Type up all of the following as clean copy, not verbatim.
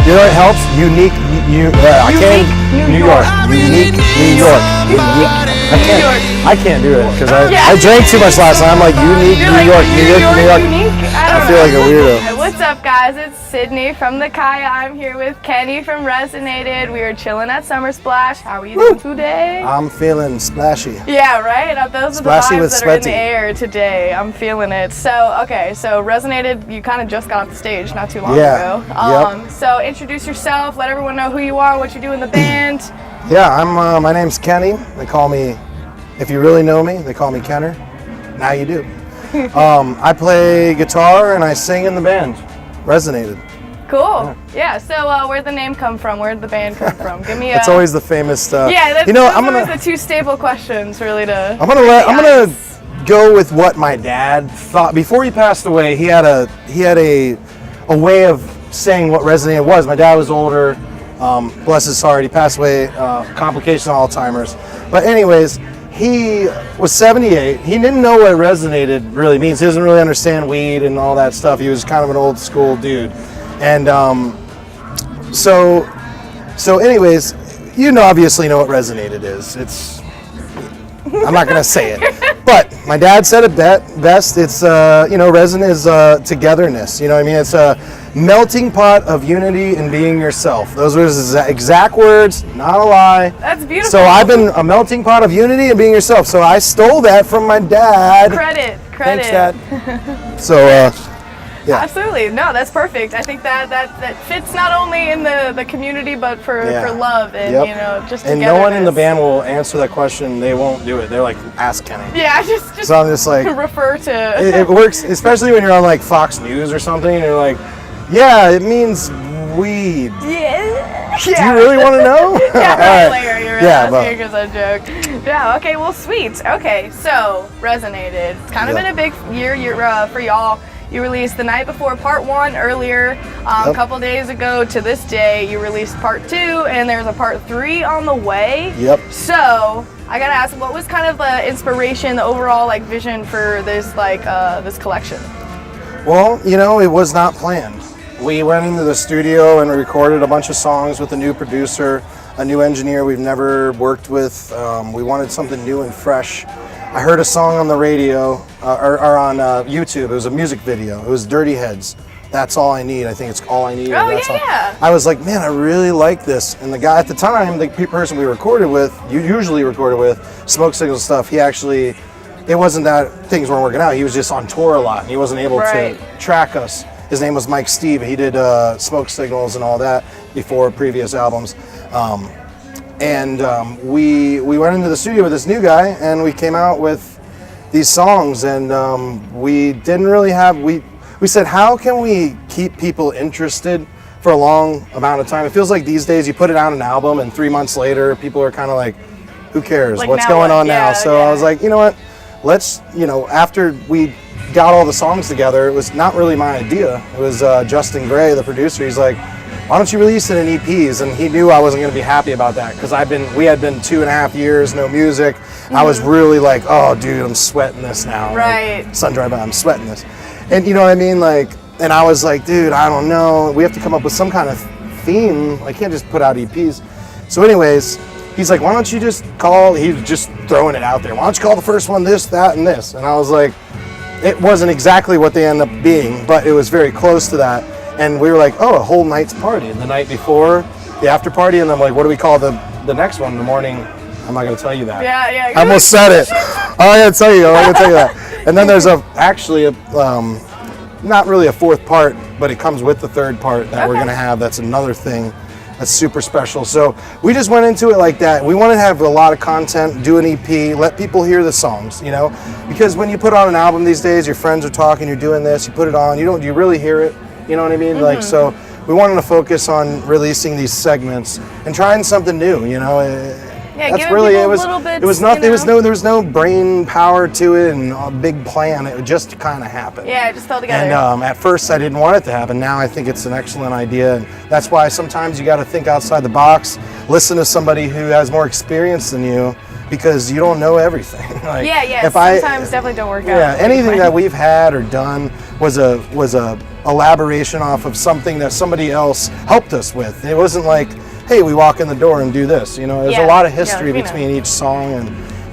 You know what helps? Unique. I can't. New York. Unique New York. Unique. I can't do it because I drank too much last night. I'm like unique New York. New York. I feel like a weirdo. What's up, guys? It's Sidnie from the Kaya. I'm here with Kenny from Resinated. We are chilling at Summersplash. How are you doing today? I'm feeling splashy. Yeah, right? Those are the vibes that are in the air today. I'm feeling it. So, okay, so Resinated, you kind of just got off the stage not too long ago. So introduce yourself, let everyone know who you are, what you do in the band. Yeah, my name's Kenny. They call me, if you really know me, they call me Kenner. Now you do. I play guitar and I sing in the band, Resinated. Cool. Yeah. So where'd the name come from? Where'd the band come from? Give me. It's always the famous stuff. Yeah. That's, I'm always the two staple questions, really. I'm gonna go with what my dad thought before he passed away. He had a way of saying what Resinated was. My dad was older. Bless his heart. He passed away. Complication of Alzheimer's. But anyways. He was 78. He didn't know what Resinated really means. He doesn't really understand weed and all that stuff. He was kind of an old school dude. And so anyways, you obviously know what Resinated is. I'm not going to say it. But my dad said it best. It's, resin is togetherness. You know what I mean? It's a melting pot of unity and being yourself. Those were his exact words, not a lie. That's beautiful. So I've been a melting pot of unity and being yourself. So I stole that from my dad. Credit. Thanks, Dad. So, yeah. Absolutely. No, that's perfect. I think that fits not only in the community, but for love and, just and no one in the band will answer that question. They won't do it. They're like, ask Kenny. Yeah, just so I'm just like, refer to. It works, especially when you're on like Fox News or something, and you're like, yeah, it means weed. Yeah. Do you really want to know? Yeah, later. You're really asking because I joke. Yeah. Okay. Well, sweet. Okay. So Resinated. It's kind of been a big year for y'all. You released The Night Before Part 1 earlier. A couple days ago to this day, you released Part 2, and there's a Part 3 on the way. Yep. So I gotta ask, what was kind of the inspiration, the overall vision for this this collection? Well, it was not planned. We went into the studio and recorded a bunch of songs with a new producer, a new engineer we've never worked with. We wanted something new and fresh. I heard a song on the radio, or on YouTube. It was a music video. It was Dirty Heads. That's All I Need. I think it's All I Need. Oh, yeah. I was like, man, I really like this. And the guy at the time, the person we recorded with, usually recorded with, Smoke Signals stuff, he actually, it wasn't that things weren't working out. He was just on tour a lot, and he wasn't able to track us. His name was Mike Steve. He did Smoke Signals and all that before previous albums. We went into the studio with this new guy, and we came out with these songs, and we didn't really have, we said, how can we keep people interested for a long amount of time? It feels like these days you put it out an album, and 3 months later, people are kind of like, who cares? What's going on now? So I was like, you know what? Let's, after we got all the songs together, it was not really my idea. It was Justin Gray, the producer. He's like, why don't you release it in EPs? And he knew I wasn't going to be happy about that because we had been 2.5 years, no music. Mm-hmm. I was really like, oh, dude, I'm sweating this now. Right. Like, sun dried by, I'm sweating this. And you know what I mean? And I was like, dude, I don't know. We have to come up with some kind of theme. I can't just put out EPs. So anyways, he's like, why don't you just call, he was just throwing it out there. Why don't you call the first one this, that, and this? And I was like, it wasn't exactly what they ended up being, but it was very close to that. And we were like, oh, a whole night's party. And the night before, the after party, and I'm like, what do we call the next one in the morning? I'm not going to tell you that. Yeah. I almost said it. I'm going to tell you that. And then there's actually not really a fourth part, but it comes with the third part that we're going to have. That's another thing that's super special. So we just went into it like that. We wanted to have a lot of content, do an EP, let people hear the songs, because when you put on an album these days, your friends are talking, you're doing this, you put it on, do you really hear it? You know what I mean? Mm-hmm. So we wanted to focus on releasing these segments and trying something new, That's really it was. It was nothing. There was no brain power to it and a big plan. It just kind of happened. Yeah, it just fell together. And at first I didn't want it to happen. Now I think it's an excellent idea, and that's why sometimes you got to think outside the box. Listen to somebody who has more experience than you, because you don't know everything. Like, sometimes definitely don't work out. Yeah, anything that we've had or done was a elaboration off of something that somebody else helped us with. It wasn't like, hey, we walk in the door and do this. You know, there's a lot of history between each song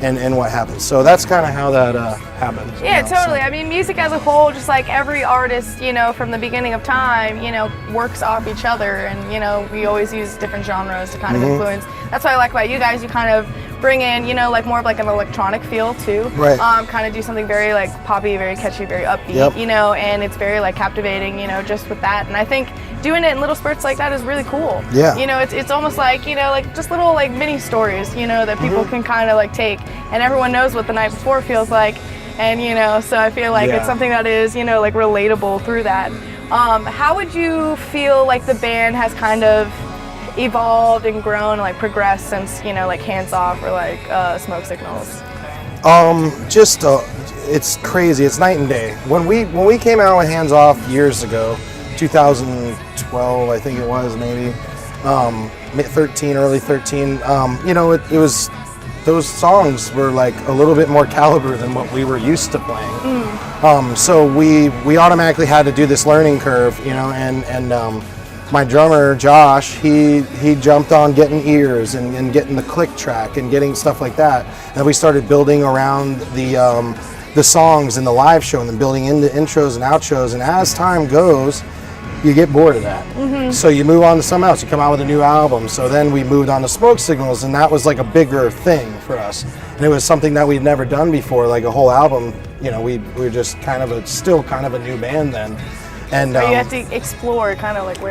and what happens. So that's kind of how that happens. Yeah, totally. So. I mean, music as a whole, just like every artist, you know, from the beginning of time, you know, works off each other, and, you know, we always use different genres to kind of influence. That's what I like about you guys. You kind of bring in, you know, like more of like an electronic feel too. Right. Kind of do something very like poppy, very catchy, very upbeat, you know, and it's very like captivating, you know, just with that. And I think doing it in little spurts like that is really cool. Yeah. You know, it's almost like, you know, like just little like mini stories, you know, that people can kind of like take, and everyone knows what the night before feels like. And, you know, so I feel like it's something that is, you know, like relatable through that. How would you feel like the band has kind of evolved and grown and like progressed since, you know, like Hands Off or like Smoke Signals? It's crazy. It's night and day. When we came out with Hands Off years ago, 2012, I think it was, maybe 13, early 13. You know, it was, those songs were like a little bit more caliber than what we were used to playing. So we automatically had to do this learning curve, you know, and my drummer Josh, he jumped on getting ears and getting the click track and getting stuff like that, and we started building around the songs in the live show and then building into intros and outros, and as time goes you get bored of that. So you move on to something else, you come out with a new album. So then we moved on to Smoke Signals, and that was like a bigger thing for us, and it was something that we'd never done before, like a whole album. You know, we were just still kind of a new band then. And you have to explore kind of like who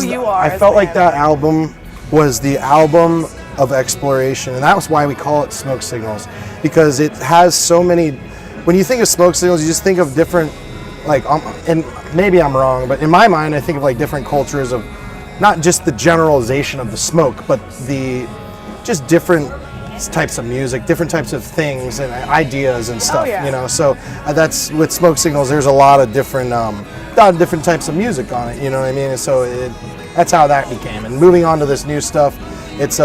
you are. I felt like that album was the album of exploration, and that was why we call it Smoke Signals, because it has so many. When you think of Smoke Signals, you just think of different, like, and maybe I'm wrong, but in my mind I think of like different cultures of not just the generalization of the smoke, but the just different types of music, different types of things and ideas and stuff. You know, so that's with Smoke Signals. There's a lot of different types of music on it. You know what I mean? And so that's how that became. And moving on to this new stuff, it's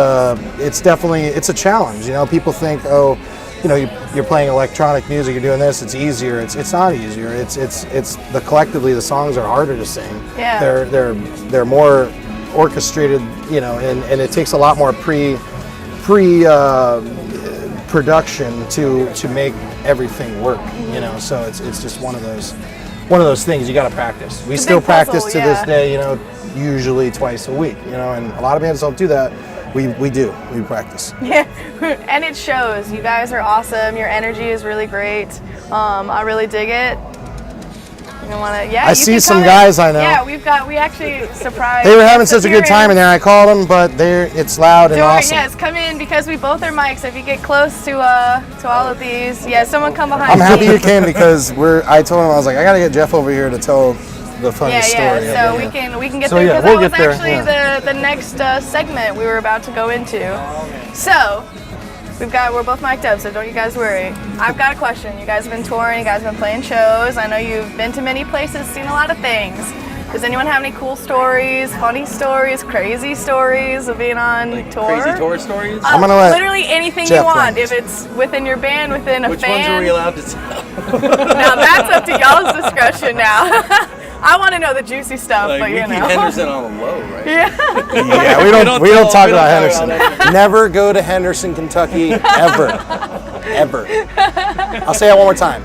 definitely a challenge. You know, people think, oh, you know, you're playing electronic music, you're doing this, it's easier. It's not easier. It's collectively the songs are harder to sing. Yeah. They're more orchestrated. You know, and it takes a lot more pre production to make everything work, you know. So it's just one of those things you got to practice. We still practice to this day, you know, usually twice a week, you know, and a lot of bands don't do that. We practice. Yeah, and it shows. You guys are awesome. Your energy is really great. I really dig it. I see some guys I know. Yeah, we actually surprised. They were having such a good time in there. I called them, but it's loud and awesome. Yes, come in because we both are mics. So if you get close to all of these, someone come behind. I'm happy you came because I told him, I was like, I got to get Jeff over here to tell the funny story. Yeah, so we can get there because that was actually the next segment we were about to go into. So. We're both mic'd up, so don't you guys worry. I've got a question. You guys have been touring, you guys have been playing shows. I know you've been to many places, seen a lot of things. Does anyone have any cool stories, funny stories, crazy stories of being on tour? Crazy tour stories? I'm gonna let literally anything Jeff you want. If it's within your band, within a Which fan. ones are we allowed to tell? Now that's up to y'all's discretion now. I want to know the juicy stuff, like, but we you know. keep Henderson on the low, right? Yeah, we don't talk about Henderson. Never go to Henderson, Kentucky, ever. Ever. I'll say that one more time.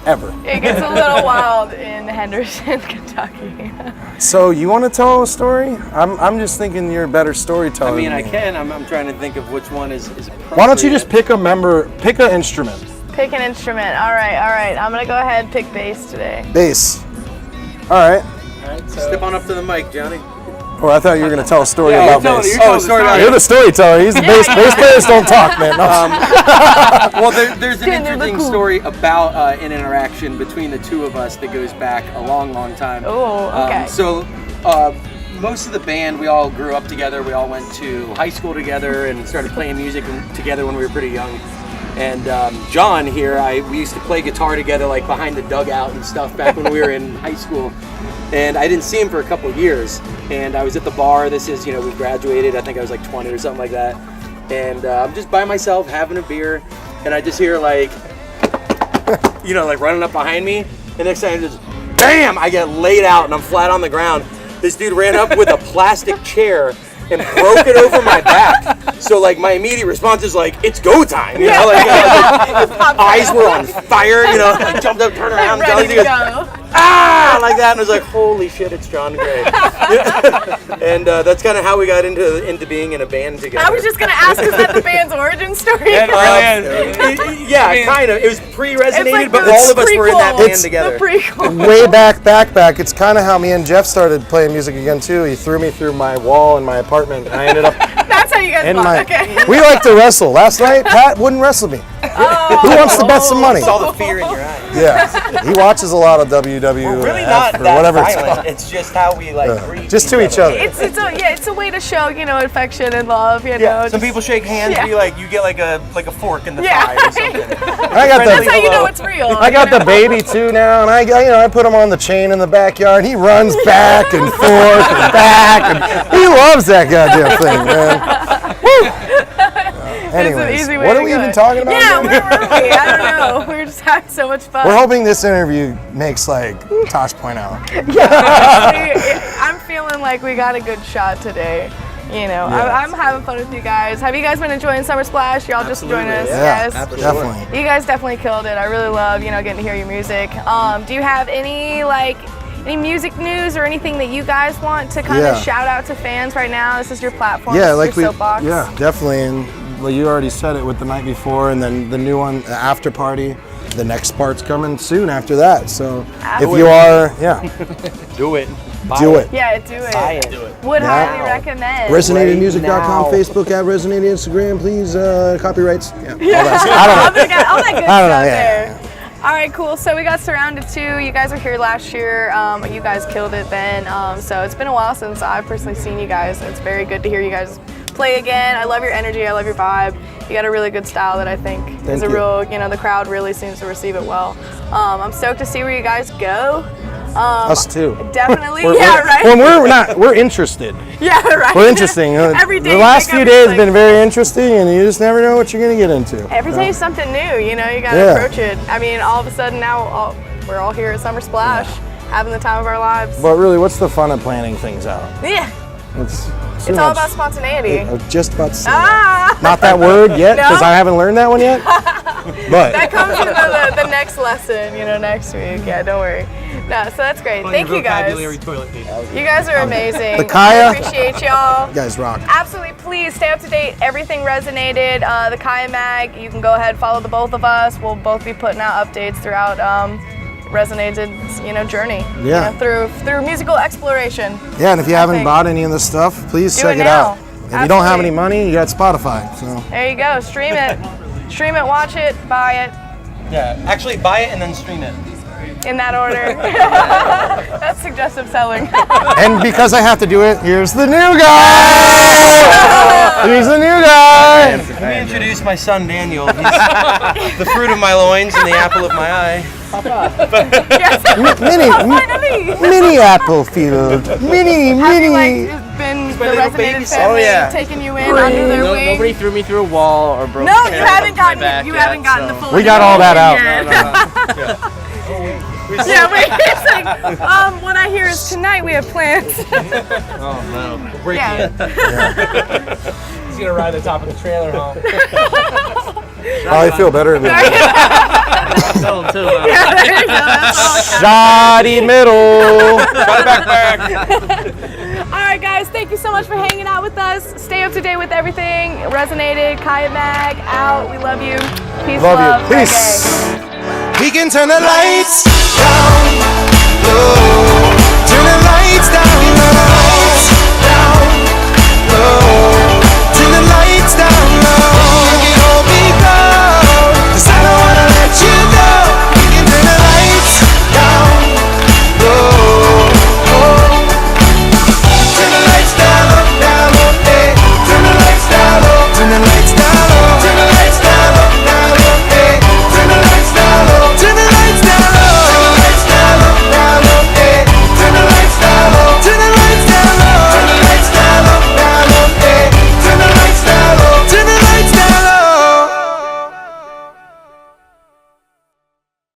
Ever. It gets a little wild in Henderson, Kentucky. So you want to tell a story? I'm just thinking you're a better storyteller. I mean, than me. I can. I'm trying to think of which one is appropriate. Why don't you just pick an instrument? Pick an instrument. All right. I'm going to go ahead and pick bass today. Bass. All right. So step on up to the mic, Johnny. Oh, I thought you were going to tell a story about bass. You're the storyteller. He's the bass. Bass players don't talk, man. Well, there's an interesting story about an interaction between the two of us that goes back a long, long time. Oh, okay. So most of the band, we all grew up together. We all went to high school together and started playing music together when we were pretty young. And John here, we used to play guitar together, like behind the dugout and stuff back when we were in high school. And I didn't see him for a couple of years. And I was at the bar. This is, we graduated. I think I was like 20 or something like that. and I'm just by myself having a beer, and I just hear like, you know, like running up behind me, and next time just, bam! I get laid out and I'm flat on the ground. This dude ran up with a plastic chair and broke it over my back. So like my immediate response is like, it's go time, you know, like eyes were on fire, you know, I jumped up, turned around, ready to go. ah, like that, and I was like, holy shit, it's John Gray. And that's kind of how we got into being in a band together. I was just gonna ask, is that the band's origin story? Yeah, kind of. It was pre-Resinated, like but the all of us were in that band It's together. The prequel. Way back. It's kind of how me and Jeff started playing music again too. He threw me through my wall in my apartment, and I ended up That's how you guys in bond. my. Okay. We like to wrestle. Last night, Pat wouldn't wrestle me. Who wants to bet some money? I saw the fear in your eyes. Yeah, he watches a lot of WWF We're really not or that whatever it's violent. called. It's just how we like greet Just to each other. It's a way to show, you know, affection and love, you know. Yeah, some just- people shake hands. Yeah. Be like, you get like a fork in the Yeah. thigh or something. I got That's the how you know it's real. I got the baby too now, and I put him on the chain in the backyard. He runs back and forth and back, and he loves that goddamn thing, man. Anyways, easy way what to are we go. even talking about? Yeah, again? where were we? I don't know. We were just having so much fun. We're hoping this interview makes like Tosh point out. I'm feeling like we got a good shot today. You know, Yeah. I'm having fun with you guys. Have you guys been enjoying Summersplash? Y'all just joined us? Yeah, Yes. definitely. You guys definitely killed it. I really love, you know, getting to hear your music. Do you have any music news or anything that you guys want to kind of Yeah. shout out to fans right now? This is your platform. Yeah, this is like your soapbox. yeah, definitely. And well, you already said it with the night before, and then the new one, the after party. The next part's coming soon after that. So if you are, Do it. do it. Yeah, do it. Buy it. Would Yeah. highly recommend. ResinatedMusic.com, Right now. Facebook at Resinated, Instagram, please, copyrights. Yeah, all that. all that good I don't stuff know, yeah. there. All right, cool. So we got Surrounded too. You guys were here last year. You guys killed it then. So it's been a while since I've personally seen you guys. It's very good to hear you guys play again. I love your energy. I love your vibe. You got a really good style that I think is a you. real, you know, the crowd really seems to receive it well. I'm stoked to see where you guys go. Us too. Definitely, We're- yeah, we're- right. Well, we're interested. Yeah, right. We're interesting. Every day the you last wake few up, days it's have been very interesting, and you just never know what you're going to get into. Every day is something new, you know, you gotta Yeah. approach it. I mean, all of a sudden now we're all here at Summersplash, having the time of our lives. But really, what's the fun of planning things out? Yeah, It's it's all about spontaneity. I was just about to say Ah! not that word yet, No? because I haven't learned that one yet. But That comes in the next lesson, you know, next week. Yeah, don't worry. No, so that's great. Thank you guys. Toilet paper. You guys are amazing. The Kaya- I appreciate y'all. you guys rock. Absolutely, please stay up to date. Everything Resinated, the Kaya Mag. You can go ahead and follow the both of us. We'll both be putting out updates throughout Resinated's, you know, journey. Yeah. You know, through musical exploration. Yeah, and if you I haven't think. bought any of this stuff, please Do check it it now. out. If you don't have Absolutely. any money, you got Spotify. So There you go. Stream it. Stream it, watch it, buy it. Yeah, actually buy it and then stream it. In that order. That's suggestive selling. and because I have to do it, here's the new guy. Here's the new guy. Let me introduce my son Daniel. He's the fruit of my loins and the apple of my eye. Yes. Finally. Mini Applefield. Have you like been the little Resonated baby son. family Oh, yeah. taking you in under their No, wing? nobody threw me through a wall or broke No, a you chair haven't off my gotten back you yet, haven't gotten the so- full. We got all that out. yet. Yeah, wait. It's like, what I hear is tonight we have plans. Oh no. Yeah. He's gonna ride the top of the trailer home. I feel better than Tell him too. Yeah, there you go. That's all. Shoddy middle. All right, guys. Thank you so much for hanging out with us. Stay up to date with everything. Resonated, Kaya Mag, out. We love you. Peace, Love love, you. Peace. reggae. We can turn the lights down low.